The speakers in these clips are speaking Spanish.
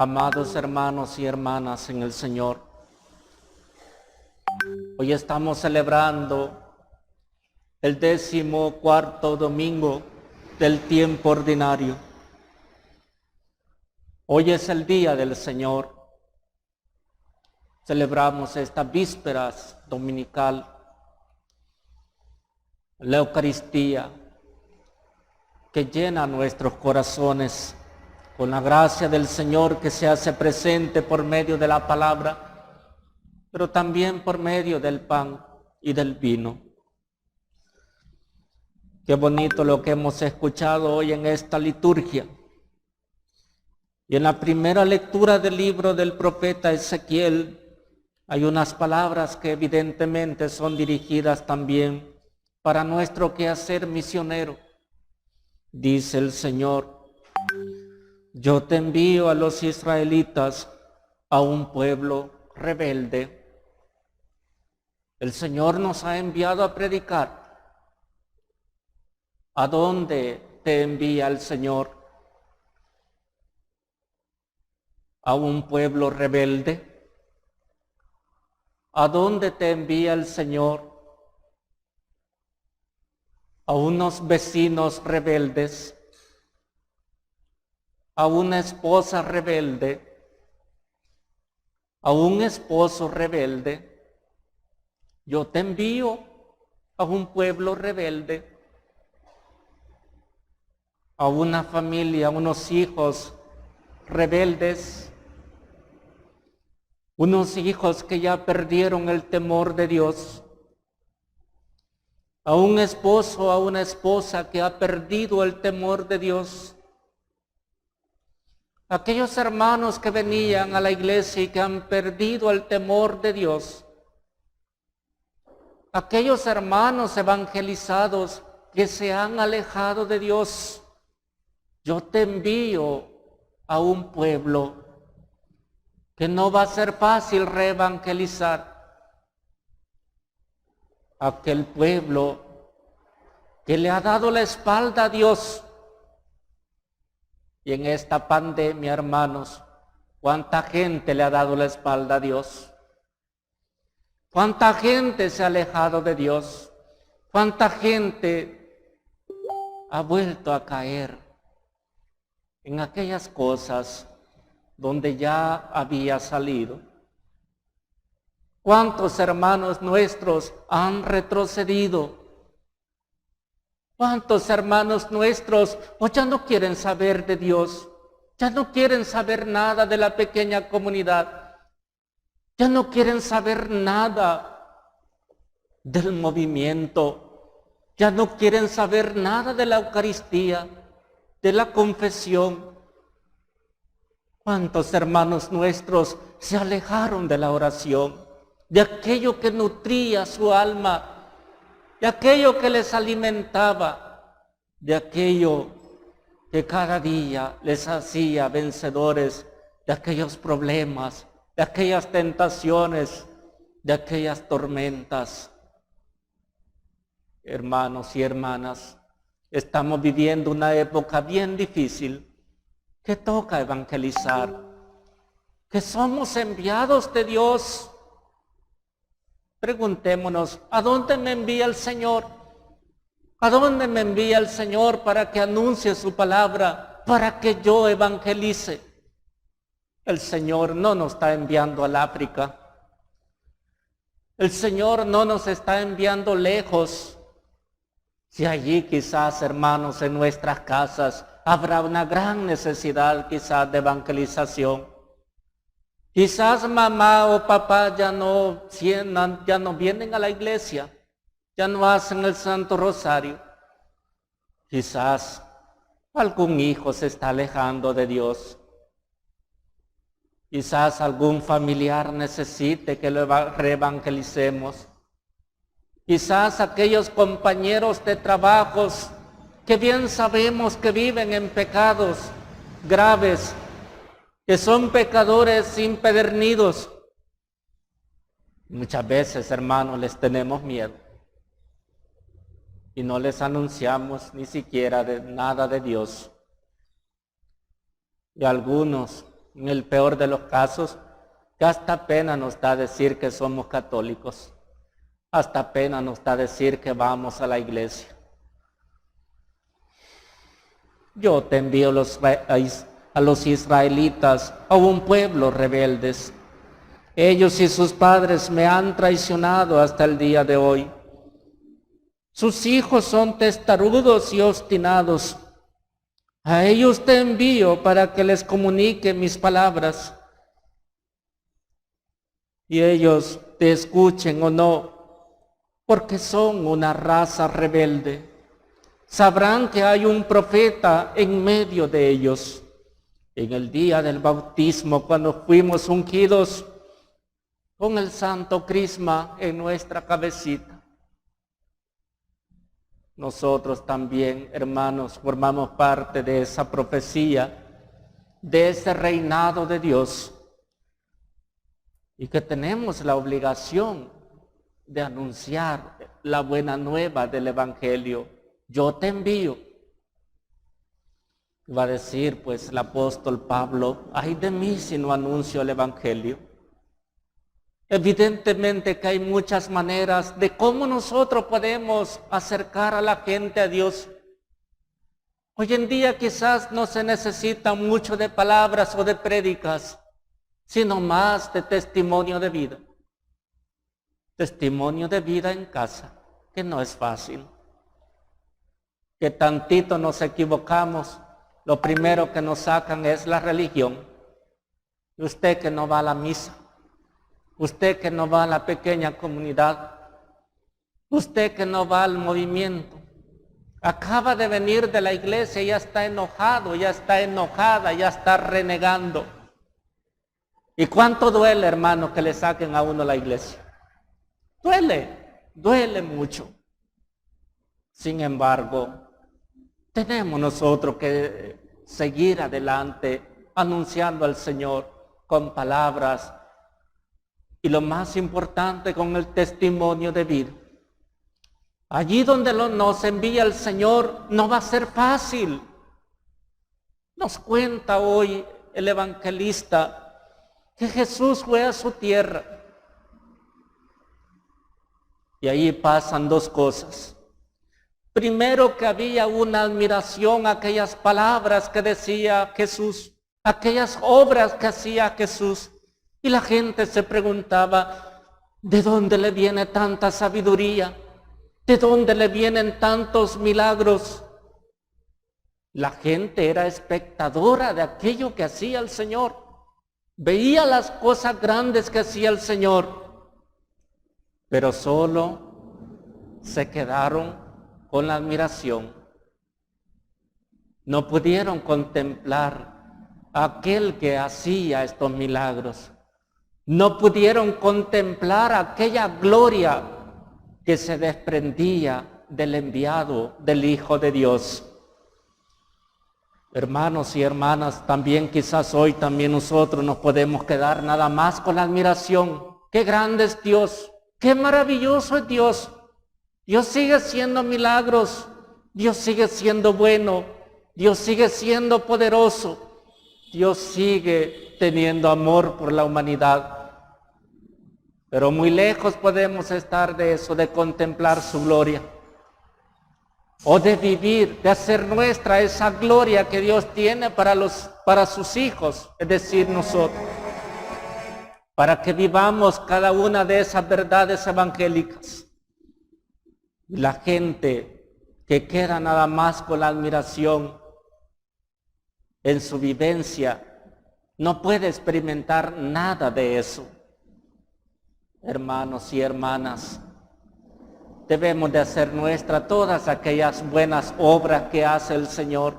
Amados hermanos y hermanas en el Señor, hoy estamos celebrando el 14º domingo del tiempo ordinario. Hoy es el día del Señor. Celebramos estas vísperas dominical, la Eucaristía, que llena nuestros corazones con la gracia del Señor que se hace presente por medio de la palabra, pero también por medio del pan y del vino. Qué bonito lo que hemos escuchado hoy en esta liturgia. Y en la primera lectura del libro del profeta Ezequiel hay unas palabras que evidentemente son dirigidas también para nuestro quehacer misionero. Dice el Señor: yo te envío a los israelitas, a un pueblo rebelde. El Señor nos ha enviado a predicar. ¿A dónde te envía el Señor? ¿A un pueblo rebelde? ¿A dónde te envía el Señor? ¿A unos vecinos rebeldes? ¿A una esposa rebelde? ¿A un esposo rebelde? Yo te envío a un pueblo rebelde, a una familia, a unos hijos rebeldes, unos hijos que ya perdieron el temor de Dios, a un esposo, a una esposa que ha perdido el temor de Dios. Aquellos hermanos que venían a la iglesia y que han perdido el temor de Dios. Aquellos hermanos evangelizados que se han alejado de Dios. Yo te envío a un pueblo que no va a ser fácil reevangelizar. Aquel pueblo que le ha dado la espalda a Dios. Y en esta pandemia, hermanos, ¿cuánta gente le ha dado la espalda a Dios? ¿Cuánta gente se ha alejado de Dios? ¿Cuánta gente ha vuelto a caer en aquellas cosas donde ya había salido? ¿Cuántos hermanos nuestros han retrocedido? ¿Cuántos hermanos nuestros ya no quieren saber de Dios? Ya no quieren saber nada de la pequeña comunidad. Ya no quieren saber nada del movimiento. Ya no quieren saber nada de la Eucaristía, de la confesión. ¿Cuántos hermanos nuestros se alejaron de la oración, de aquello que nutría su alma, de aquello que les alimentaba, de aquello que cada día les hacía vencedores de aquellos problemas, de aquellas tentaciones, de aquellas tormentas? Hermanos y hermanas, estamos viviendo una época bien difícil, que toca evangelizar, que somos enviados de Dios. Preguntémonos, ¿a dónde me envía el Señor? ¿A dónde me envía el Señor para que anuncie su palabra, para que yo evangelice? El Señor no nos está enviando al África. El Señor no nos está enviando lejos. Si allí quizás, hermanos, en nuestras casas habrá una gran necesidad quizás de evangelización. Quizás mamá o papá ya no vienen a la iglesia, ya no hacen el Santo Rosario. Quizás algún hijo se está alejando de Dios. Quizás algún familiar necesite que lo reevangelicemos. Quizás aquellos compañeros de trabajos que bien sabemos que viven en pecados graves, que son pecadores impedernidos. Muchas veces, hermanos, les tenemos miedo y no les anunciamos ni siquiera de nada de Dios. Y algunos En el peor de los casos, que hasta pena nos da decir que somos católicos. Hasta pena nos da decir que vamos a la iglesia. Yo te envío a los israelitas, a un pueblo rebeldes. Ellos y sus padres me han traicionado hasta el día de hoy. Sus hijos son testarudos y obstinados. A ellos te envío para que les comunique mis palabras. Y ellos te escuchen o no, porque son una raza rebelde. Sabrán que hay un profeta en medio de ellos. En el día del bautismo, cuando fuimos ungidos con el santo crisma en nuestra cabecita, nosotros también, hermanos, formamos parte de esa profecía, de ese reinado de Dios, y que tenemos la obligación de anunciar la buena nueva del Evangelio. Yo te envío. Va a decir pues el apóstol Pablo, ay de mí si no anuncio el Evangelio. Evidentemente que hay muchas maneras de cómo nosotros podemos acercar a la gente a Dios. Hoy en día quizás no se necesita mucho de palabras o de prédicas, sino más de testimonio de vida. Testimonio de vida en casa, que no es fácil. Que tantito nos equivocamos, lo primero que nos sacan es la religión. Y usted que no va a la misa, usted que no va a la pequeña comunidad, usted que no va al movimiento, acaba de venir de la iglesia y ya está enojado, ya está enojada, ya está renegando. ¿Y cuánto duele, hermano, que le saquen a uno la iglesia? Duele mucho. Sin embargo, tenemos nosotros que seguir adelante anunciando al Señor con palabras y lo más importante con el testimonio de vida. Allí donde nos envía el Señor no va a ser fácil. Nos cuenta hoy el evangelista que Jesús fue a su tierra y ahí pasan dos cosas. Primero, que había una admiración a aquellas palabras que decía Jesús, aquellas obras que hacía Jesús. Y la gente se preguntaba, ¿de dónde le viene tanta sabiduría? ¿De dónde le vienen tantos milagros? La gente era espectadora de aquello que hacía el Señor. Veía las cosas grandes que hacía el Señor, pero solo se quedaron con la admiración. No pudieron contemplar a aquel que hacía estos milagros. No pudieron contemplar aquella gloria que se desprendía del enviado del Hijo de Dios. Hermanos y hermanas, también quizás hoy también nosotros nos podemos quedar nada más con la admiración. ¡Qué grande es Dios! ¡Qué maravilloso es Dios! Dios sigue haciendo milagros, Dios sigue siendo bueno, Dios sigue siendo poderoso, Dios sigue teniendo amor por la humanidad. Pero muy lejos podemos estar de eso, de contemplar su gloria. O de vivir, de hacer nuestra esa gloria que Dios tiene para sus hijos, es decir, nosotros. Para que vivamos cada una de esas verdades evangélicas. La gente que queda nada más con la admiración en su vivencia, no puede experimentar nada de eso. Hermanos y hermanas, debemos de hacer nuestra todas aquellas buenas obras que hace el Señor.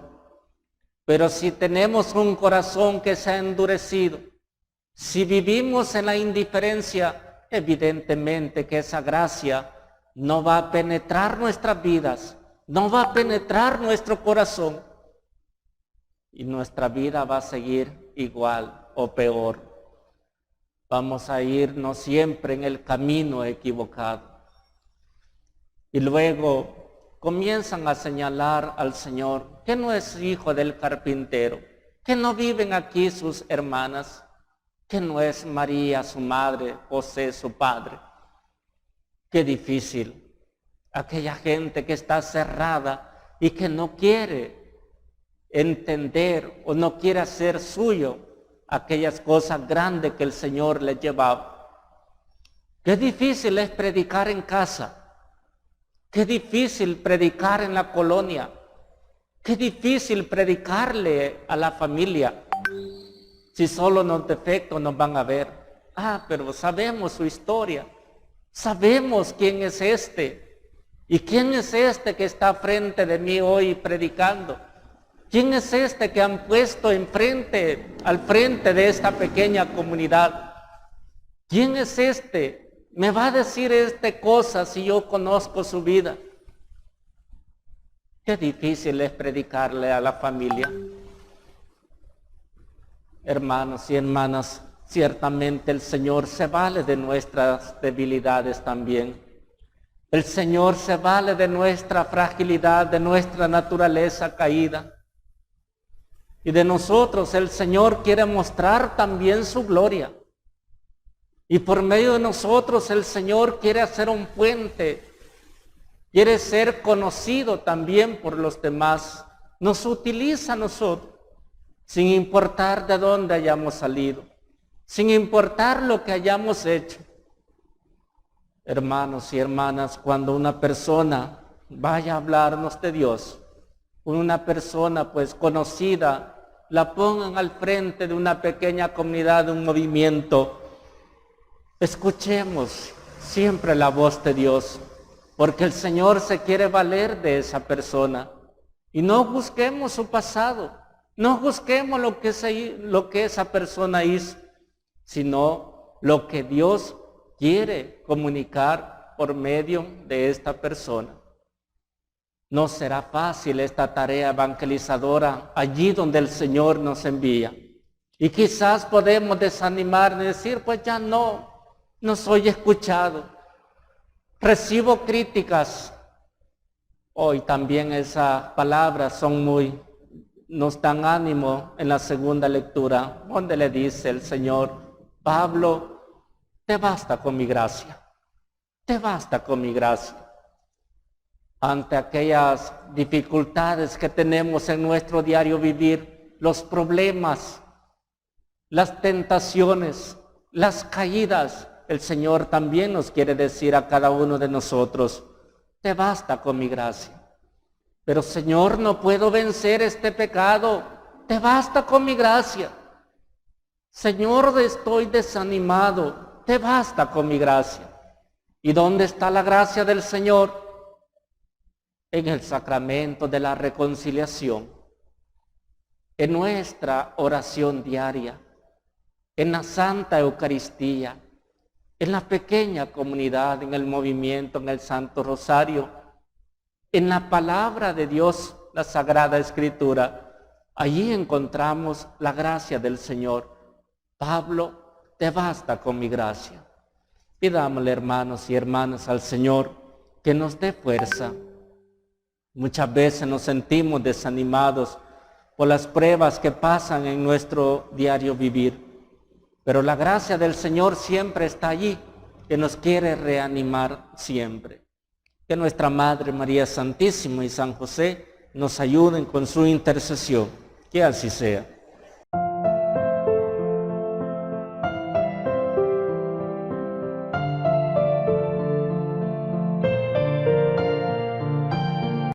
Pero si tenemos un corazón que se ha endurecido, si vivimos en la indiferencia, evidentemente que esa gracia no va a penetrar nuestras vidas, no va a penetrar nuestro corazón. Y nuestra vida va a seguir igual o peor. Vamos a irnos siempre en el camino equivocado. Y luego comienzan a señalar al Señor que no es hijo del carpintero, que no viven aquí sus hermanas, que no es María su madre, José su padre. Qué difícil. Aquella gente que está cerrada y que no quiere entender o no quiere hacer suyo aquellas cosas grandes que el Señor les llevaba. Qué difícil es predicar en casa. Qué difícil predicar en la colonia. Qué difícil predicarle a la familia. Si solo los defectos nos van a ver. Pero sabemos su historia. Sabemos quién es este. ¿Y quién es este que está frente de mí hoy predicando? ¿Quién es este que han puesto al frente de esta pequeña comunidad? ¿Quién es este? Me va a decir cosas si yo conozco su vida. Qué difícil es predicarle a la familia. Hermanos y hermanas, ciertamente el Señor se vale de nuestras debilidades también. El Señor se vale de nuestra fragilidad, de nuestra naturaleza caída. Y de nosotros el Señor quiere mostrar también su gloria. Y por medio de nosotros el Señor quiere hacer un puente. Quiere ser conocido también por los demás. Nos utiliza a nosotros, sin importar de dónde hayamos salido, sin importar lo que hayamos hecho. Hermanos y hermanas, cuando una persona vaya a hablarnos de Dios, una persona pues conocida, la pongan al frente de una pequeña comunidad, de un movimiento, escuchemos siempre la voz de Dios, porque el Señor se quiere valer de esa persona. Y no busquemos su pasado, no busquemos lo que esa persona hizo, sino lo que Dios quiere comunicar por medio de esta persona. No será fácil esta tarea evangelizadora allí donde el Señor nos envía. Y quizás podemos desanimar y decir, pues ya no soy escuchado. Recibo críticas. Hoy también esas palabras nos dan ánimo en la segunda lectura, donde le dice el Señor, Pablo, te basta con mi gracia. Te basta con mi gracia. Ante aquellas dificultades que tenemos en nuestro diario vivir, los problemas, las tentaciones, las caídas, el Señor también nos quiere decir a cada uno de nosotros, te basta con mi gracia. Pero Señor, no puedo vencer este pecado, te basta con mi gracia. Señor, estoy desanimado, te basta con mi gracia. ¿Y dónde está la gracia del Señor? En el sacramento de la reconciliación, en nuestra oración diaria, en la Santa Eucaristía, en la pequeña comunidad, en el movimiento, en el Santo Rosario, en la palabra de Dios, la Sagrada Escritura. Allí encontramos la gracia del Señor. Pablo, te basta con mi gracia. Pidámosle, hermanos y hermanas, al Señor que nos dé fuerza. Muchas veces nos sentimos desanimados por las pruebas que pasan en nuestro diario vivir. Pero la gracia del Señor siempre está allí, que nos quiere reanimar siempre. Que nuestra Madre María Santísima y San José nos ayuden con su intercesión. Que así sea.